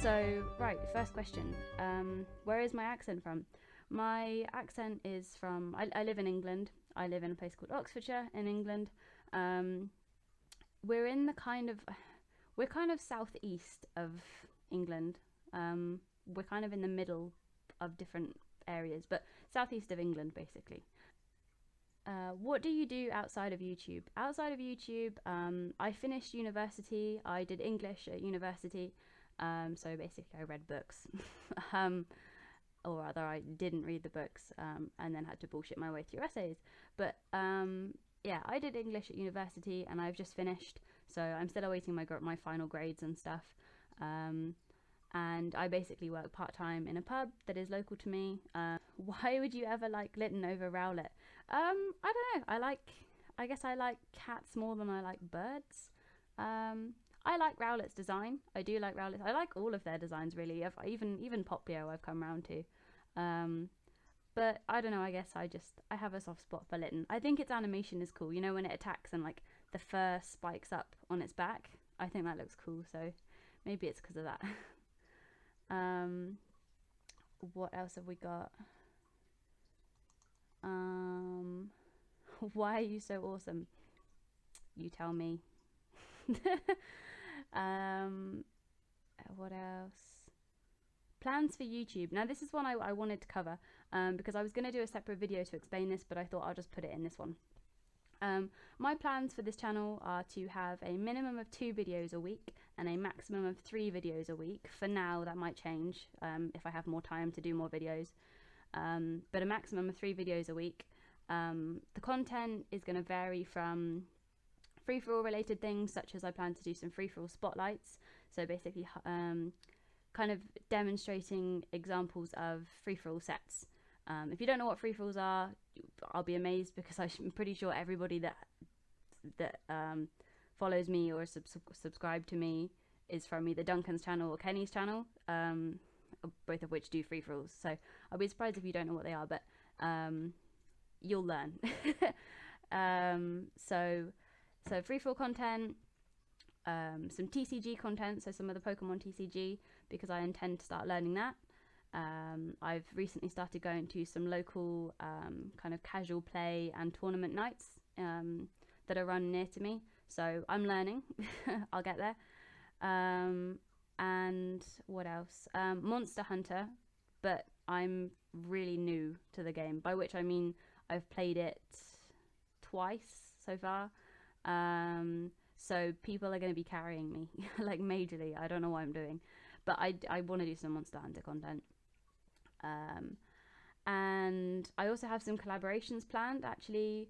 So, right, first question. Where is my accent from? My accent is from, I live in England. I live in a place called Oxfordshire in England. We're in the we're kind of southeast of England. We're kind of in the middle of different areas, but southeast of England, basically. What do you do outside of YouTube? Outside of YouTube, I finished university. I did English at university. So basically I read books. Or rather I didn't read the books, and then had to bullshit my way through essays. But yeah, I did English at university and I've just finished. So I'm still awaiting my final grades and stuff. And I basically work part-time in a pub that is local to me. Why would you ever like Lytton over Rowlet? I don't know. I guess I like cats more than I like birds. I like Rowlet's design. I do like Rowlet. I like all of their designs really. Even Popplio I've come around to. But I don't know, I guess I have a soft spot for Lytton. I think its animation is cool. You know, when it attacks and like the fur spikes up on its back. I think that looks cool, so maybe it's because of that. What else have we got? Why are you so awesome? You tell me. What else? Plans for YouTube. Now this is one I wanted to cover, because I was going to do a separate video to explain this, but I thought I'll just put it in this one. My plans for this channel are to have a minimum of 2 videos a week and a maximum of 3 videos a week. For now, that might change if I have more time to do more videos, but a maximum of 3 videos a week. The content is going to vary from free-for-all related things, such as I plan to do some free-for-all spotlights, so basically kind of demonstrating examples of free-for-all sets. If you don't know what free-for-alls are, I'll be amazed, because I'm pretty sure everybody that follows me or subscribed to me is from either Duncan's channel or Kenny's channel, both of which do free-for-alls. So I'll be surprised if you don't know what they are, but you'll learn. So free-for-all content, some TCG content, so some of the Pokemon TCG, because I intend to start learning that. I've recently started going to some local kind of casual play and tournament nights that are run near to me, so I'm learning. I'll get there. And what else? Monster Hunter, but I'm really new to the game, by which I mean I've played it twice so far. So people are going to be carrying me like majorly. I don't know what I'm doing, but I want to do some Monster Hunter content. And I also have some collaborations planned, actually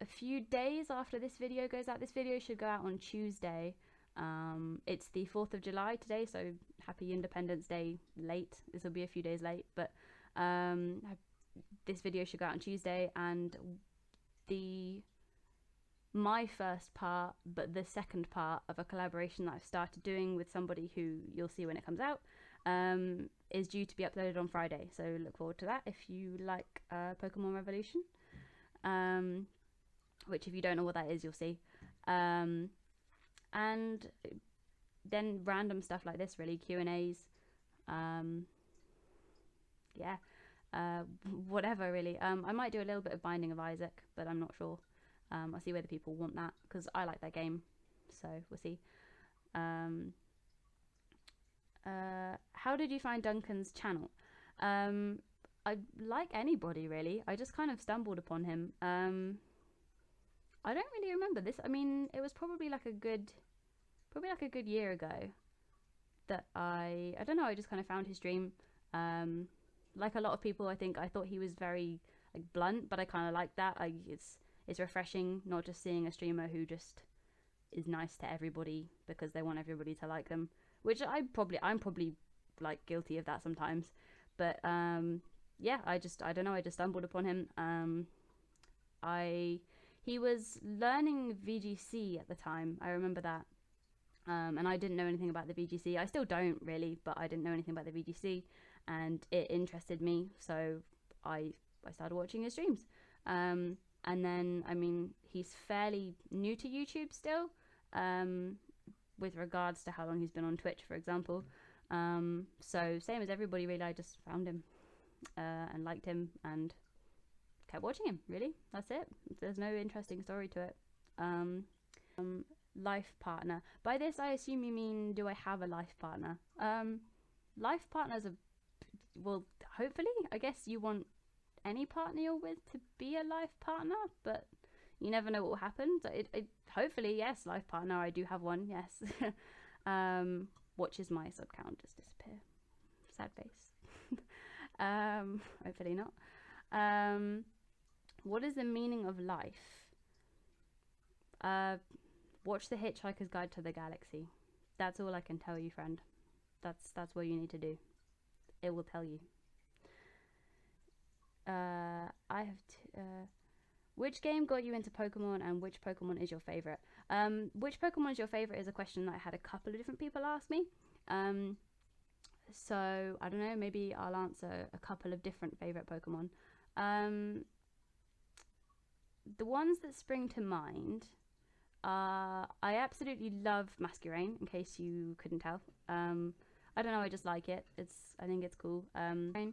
a few days after this video goes out. This video should go out on Tuesday. It's the 4th of July today, so happy Independence Day late. This will be a few days late, but this video should go out on Tuesday, and my first part, but the second part of a collaboration that I've started doing with somebody who you'll see when it comes out, is due to be uploaded on Friday. So look forward to that if you like Pokemon Revolution, which if you don't know what that is, you'll see. And then random stuff like this, really, Q&As, yeah, whatever really. I might do a little bit of Binding of Isaac, but I'm not sure. I'll see whether people want that, because I like that game, so we'll see. How did you find Duncan's channel? I like anybody really. I just kind of stumbled upon him. I don't really remember this. I mean, it was probably like a good year ago that I don't know, I just kind of found his stream. Like a lot of people, I think I thought he was very like blunt, but I kind of like that. It's refreshing not just seeing a streamer who just is nice to everybody because they want everybody to like them, which I'm probably like guilty of that sometimes. But yeah, I don't know, I just stumbled upon him. He was learning VGC at the time, I remember that. And I didn't know anything about the VGC. I still don't really, but I didn't know anything about the VGC, and it interested me, so I started watching his streams. And then, I mean, he's fairly new to YouTube still, with regards to how long he's been on Twitch, for example. So same as everybody really, I just found him and liked him and kept watching him. Really, that's it. There's no interesting story to it. Life partner. By this I assume you mean, do I have a life partner? Life partners are, well, hopefully, I guess you want any partner you're with to be a life partner, but you never know what will happen. So hopefully, yes, life partner, I do have one, yes. Watches my sub count just disappear. Sad face. Hopefully not. What is the meaning of life? Watch The Hitchhiker's Guide to the Galaxy. That's all I can tell you, friend. That's what you need to do. It will tell you. Which game got you into Pokemon, and which Pokemon is your favorite? Which Pokemon is your favorite is a question that I had a couple of different people ask me. So I don't know, maybe I'll answer a couple of different favorite Pokemon. The ones that spring to mind, I absolutely love Masquerain, in case you couldn't tell. I don't know, I just like it. I think it's cool. I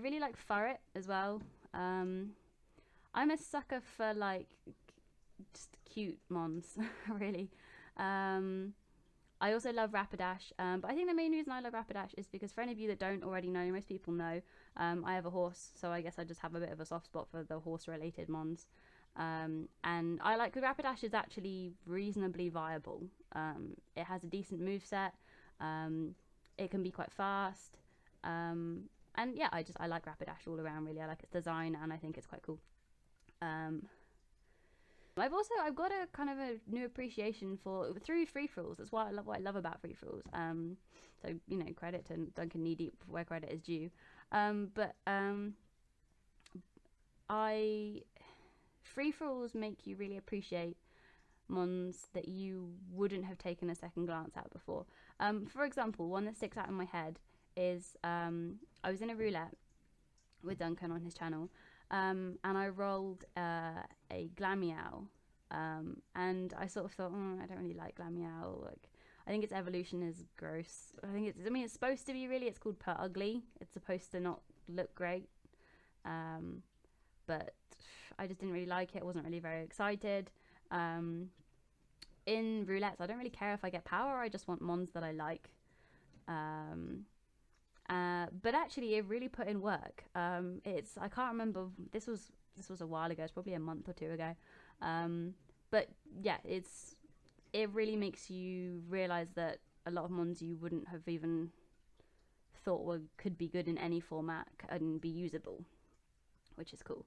really like Furret as well. I'm a sucker for like just cute mons, really. I also love Rapidash, but I think the main reason I love Rapidash is because, for any of you that don't already know, most people know, I have a horse, so I guess I just have a bit of a soft spot for the horse-related mons. And I like, because Rapidash is actually reasonably viable. It has a decent moveset. It can be quite fast. And yeah, I like Rapidash all around, really. I like its design, and I think it's quite cool. I've got a kind of a new appreciation through free-for-alls. That's what I love about free-for-alls. So, you know, credit to DuncanKneeDeep where credit is due. Free-for-alls make you really appreciate mons that you wouldn't have taken a second glance at before. For example, one that sticks out in my head is I was in a roulette with Duncan on his channel, and I rolled a Glameow, and I sort of thought, I don't really like Glameow. Like, I think its evolution is gross. It's supposed to be, really, it's called Pert Ugly. It's supposed to not look great, but I just didn't really like it. I wasn't really very excited. In roulettes, I don't really care if I get power. I just want mons that I like. But actually, it really put in work. I can't remember. This was a while ago. It's probably a month or two ago. But yeah, it really makes you realize that a lot of mons you wouldn't have even thought could be good in any format and be usable, which is cool.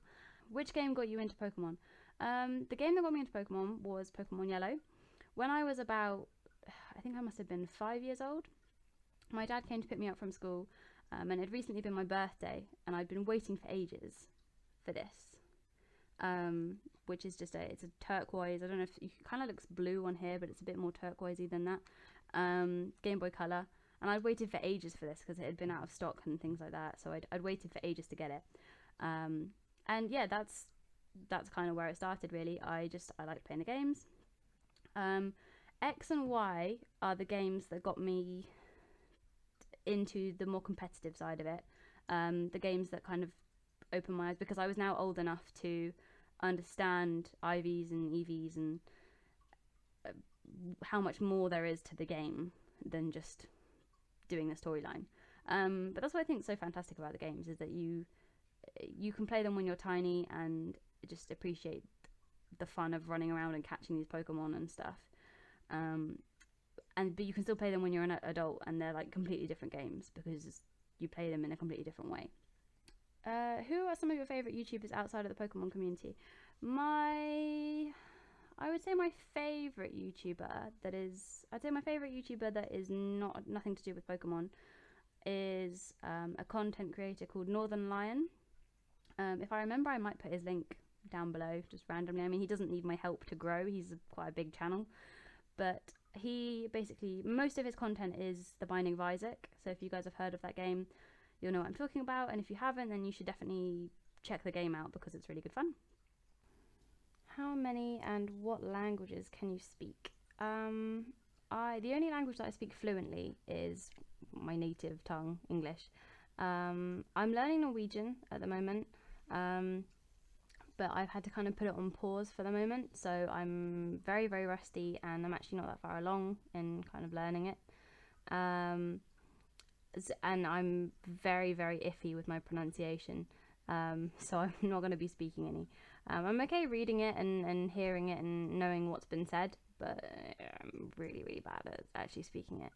Which game got you into Pokemon? The game that got me into Pokemon was Pokemon Yellow. When I was about, I think I must have been 5 years old, my dad came to pick me up from school, and it had recently been my birthday, and I'd been waiting for ages for this, which is just it's a turquoise. I don't know if it kind of looks blue on here, but it's a bit more turquoisey than that. Game Boy Color, and I'd waited for ages for this because it had been out of stock and things like that. So I'd waited for ages to get it, and yeah, that's kind of where it started, really. I like playing the games. X and Y are the games that got me into the more competitive side of it. The games that kind of opened my eyes, because I was now old enough to understand IVs and EVs and how much more there is to the game than just doing the storyline. But that's what I think is so fantastic about the games, is that you can play them when you're tiny and just appreciate the fun of running around and catching these Pokemon and stuff. But you can still play them when you're an adult, and they're like completely different games because you play them in a completely different way. Who are some of your favorite YouTubers outside of the Pokemon community? I would say my favorite YouTuber that is nothing to do with Pokemon is a content creator called Northern Lion. If I remember, I might put his link down below just randomly. I mean, he doesn't need my help to grow. He's quite a big channel, but he basically, most of his content is The Binding of Isaac. So if you guys have heard of that game, you'll know what I'm talking about, and if you haven't, then you should definitely check the game out because it's really good fun. How many and what languages can you speak? the only language that I speak fluently is my native tongue, English. I'm learning Norwegian at the moment, but I've had to kind of put it on pause for the moment, so I'm very, very rusty, and I'm actually not that far along in kind of learning it. And I'm very, very iffy with my pronunciation, so I'm not going to be speaking any. I'm okay reading it and hearing it and knowing what's been said, but I'm really, really bad at actually speaking it.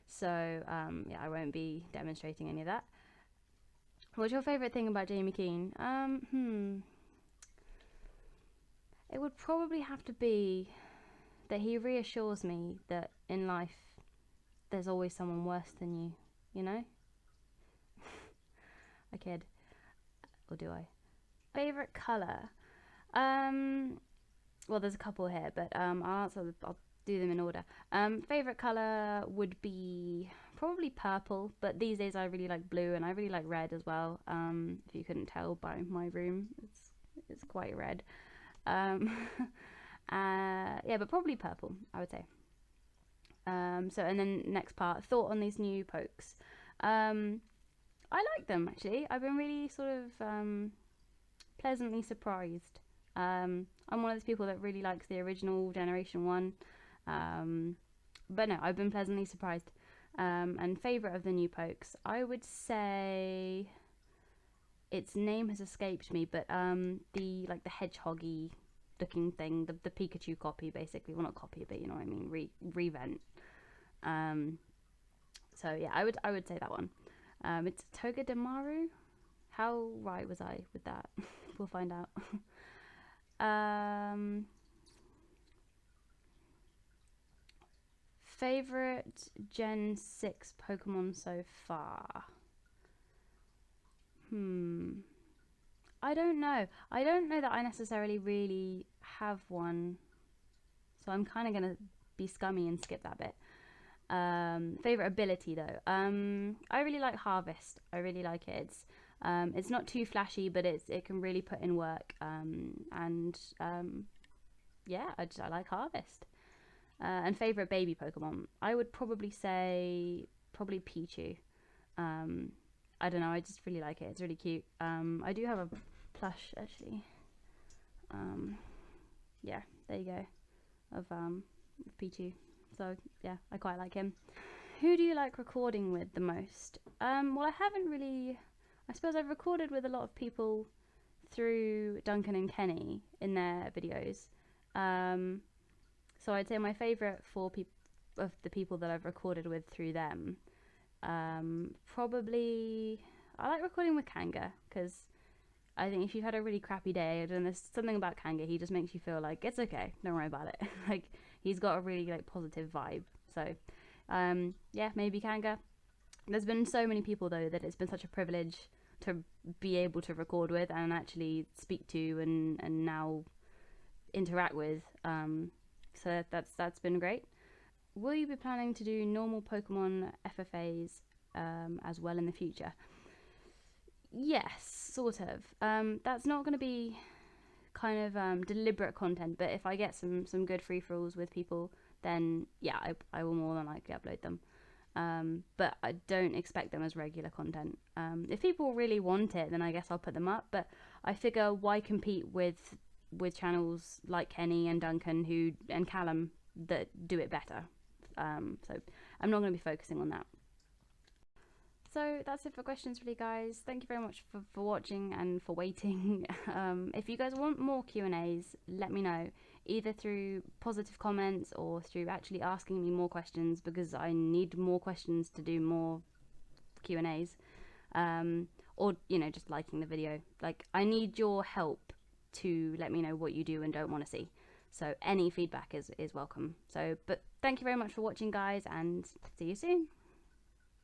So yeah, I won't be demonstrating any of that. What's your favourite thing about Jamie Keane? It would probably have to be that he reassures me that in life there's always someone worse than you, you know? I kid. Or do I? Favourite colour? Well, there's a couple here, but I'll do them in order. Favourite colour would be probably purple, but these days I really like blue, and I really like red as well. If you couldn't tell by my room, it's quite red. Yeah, but probably purple, I would say. So, and then next part, thought on these new pokes. I like them, actually. I've been really sort of pleasantly surprised. I'm one of those people that really likes the original Generation 1. But no, I've been pleasantly surprised. And favourite of the new pokes, I would say its name has escaped me, but the hedgehoggy looking thing, the Pikachu copy, basically. Well, not copy, but you know what I mean, revent. So yeah, I would say that one. It's Togedemaru. How right was I with that? We'll find out. Favorite Gen 6 Pokemon so far? I don't know. I don't know that I necessarily really have one, so I'm kind of gonna be scummy and skip that bit. Favorite ability though, I really like Harvest. I really like it. It's not too flashy, but it can really put in work. Yeah, I like Harvest. And favorite baby Pokemon, I would probably say Pichu. I don't know, I just really like it. It's really cute. I do have a plush actually. Yeah, there you go, of Pichu. So yeah, I quite like him. Who do you like recording with the most? Well, I haven't really. I suppose I've recorded with a lot of people through Duncan and Kenny in their videos. So I'd say my favourite of the people that I've recorded with through them, probably I like recording with Kanga, because I think if you've had a really crappy day, and there's something about Kanga, he just makes you feel like it's okay, don't worry about it. Like, he's got a really positive vibe. So yeah, maybe Kanga. There's been so many people though that it's been such a privilege to be able to record with and actually speak to and now interact with. So that's been great. Will you be planning to do normal Pokemon FFAs as well in the future? Yes, sort of. That's not going to be kind of deliberate content, but if I get some good free-for-alls with people, then yeah, I will more than likely upload them. But I don't expect them as regular content. If people really want it, then I guess I'll put them up, but I figure why compete with channels like Kenny and Duncan and Callum that do it better. So I'm not going to be focusing on that. So that's it for questions really, guys. Thank you very much for watching and for waiting. If you guys want more Q&As, let me know, either through positive comments or through actually asking me more questions, because I need more questions to do more Q&As, or you know, just liking the video. Like, I need your help to let me know what you do and don't want to see. So any feedback is welcome. So, but thank you very much for watching, guys, and see you soon.